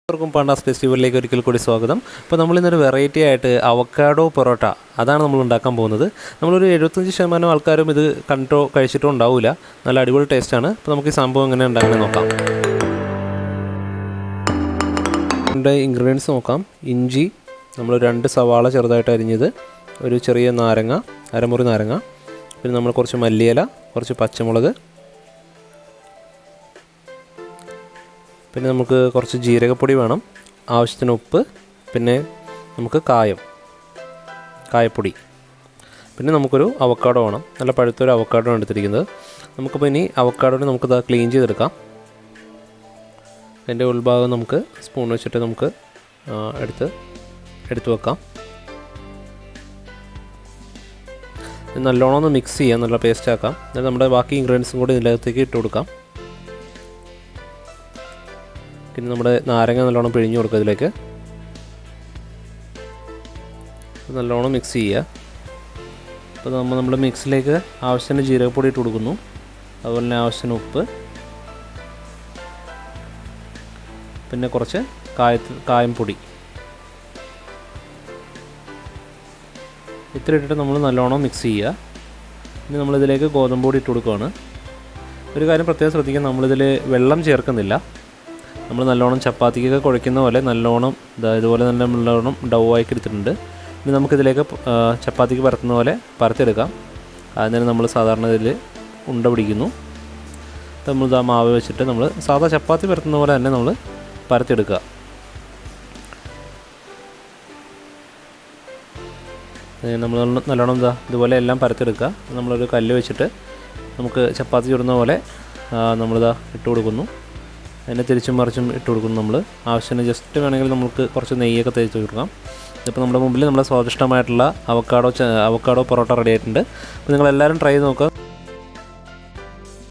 എല്ലാവർക്കും പാണ്ടാസ് ഫെസ്റ്റിവലിലേക്ക് ഒരിക്കൽ കൂടി സ്വാഗതം. അപ്പോൾ നമ്മളിന്നൊരു വെറൈറ്റി ആയിട്ട് അവക്കാഡോ പൊറോട്ട അതാണ് നമ്മൾ ഉണ്ടാക്കാൻ പോകുന്നത്. നമ്മളൊരു 75% ആൾക്കാരും ഇത് കഴിച്ചിട്ടോ ഉണ്ടാവില്ല. നല്ല അടിപൊളി ടേസ്റ്റാണ്. അപ്പോൾ നമുക്ക് ഈ സംഭവം എങ്ങനെ ഉണ്ടാക്കുന്നത് നോക്കാം. ഇതിൻ്റെ ഇൻഗ്രീഡിയൻസ് നോക്കാം. ഇഞ്ചി, നമ്മൾ 2 സവാള ചെറുതായിട്ട് അരിഞ്ഞത്, ഒരു ചെറിയ നാരങ്ങ, അരമുറി നാരങ്ങ, പിന്നെ നമ്മൾ കുറച്ച് മല്ലിയില, കുറച്ച് പച്ചമുളക്, പിന്നെ നമുക്ക് കുറച്ച് ജീരകപ്പൊടി വേണം, ആവശ്യത്തിന് ഉപ്പ്, പിന്നെ നമുക്ക് കായപ്പൊടി, പിന്നെ നമുക്കൊരു അവക്കാഡോ വേണം. നല്ല പഴുത്തൊരു അവക്കാഡോ ആണ് എടുത്തിരിക്കുന്നത്. നമുക്കിപ്പോൾ ഇനി അവക്കാഡോനെ നമുക്കിത് ക്ലീൻ ചെയ്തെടുക്കാം. അതിൻ്റെ ഉൾഭാഗം നമുക്ക് സ്പൂൺ വെച്ചിട്ട് നമുക്ക് എടുത്ത് വെക്കാം. നല്ലോണം ഒന്ന് മിക്സ് ചെയ്യാം, നല്ല പേസ്റ്റ് ആക്കാം. എന്നിട്ട് നമ്മുടെ ബാക്കി ഇൻഗ്രീഡിയൻസും കൂടി ഇതിനകത്തേക്ക് ഇട്ട് കൊടുക്കാം. പിന്നെ നമ്മുടെ നാരങ്ങ നല്ലോണം പിഴിഞ്ഞ് കൊടുക്കുക ഇതിലേക്ക്. നല്ലോണം മിക്സ് ചെയ്യുക. അപ്പോൾ നമ്മൾ മിക്സിലേക്ക് ആവശ്യത്തിന് ജീരകപ്പൊടി ഇട്ട് കൊടുക്കുന്നു. അതുപോലെ തന്നെ ആവശ്യത്തിന് ഉപ്പ്, പിന്നെ കുറച്ച് കായം പൊടി, ഇത്ര ഇട്ടിട്ട് നമ്മൾ നല്ലോണം മിക്സ് ചെയ്യുക. ഇനി നമ്മളിതിലേക്ക് ഗോതമ്പ് പൊടി ഇട്ട് കൊടുക്കുകയാണ്. ഒരു കാര്യം പ്രത്യേകം ശ്രദ്ധിക്കുക, നമ്മളിതിൽ വെള്ളം ചേർക്കുന്നില്ല. നമ്മൾ നല്ലോണം ചപ്പാത്തിക്കൊക്കെ കുഴയ്ക്കുന്ന പോലെ നല്ലോണം ഇതുപോലെ തന്നെ നല്ലോണം ഡൗ ആക്കി എടുത്തിട്ടുണ്ട്. ഇനി നമുക്കിതിലേക്ക് ചപ്പാത്തിക്ക് പരത്തുന്ന പോലെ പരത്തിയെടുക്കാം. അതിന് നമ്മൾ സാധാരണ ഇതിൽ ഉണ്ട പിടിക്കുന്നു. നമ്മൾ മാവ് വെച്ചിട്ട് നമ്മൾ സാധാ ചപ്പാത്തി പരത്തുന്ന പോലെ തന്നെ നമ്മൾ പരത്തിയെടുക്കുക. നമ്മൾ നല്ലോണം ഇതുപോലെ എല്ലാം പരത്തിയെടുക്കുക. നമ്മളൊരു കല്ല് വെച്ചിട്ട് നമുക്ക് ചപ്പാത്തി ചുടുന്ന പോലെ ഇട്ട് കൊടുക്കുന്നു. അതിനെ തിരിച്ചും മറിച്ചും ഇട്ട് കൊടുക്കുന്നു. നമ്മൾ ആവശ്യത്തിന് ജസ്റ്റ് വേണമെങ്കിൽ നമുക്ക് കുറച്ച് നെയ്യൊക്കെ തേച്ച് കൊടുക്കാം. ഇപ്പോൾ നമ്മുടെ മുമ്പിൽ നമ്മുടെ സ്വാദിഷ്ടമായിട്ടുള്ള അവക്കാഡോ പൊറോട്ട റെഡി ആയിട്ടുണ്ട്. അപ്പോൾ നിങ്ങളെല്ലാവരും ട്രൈ ചെയ്ത് നോക്കുക.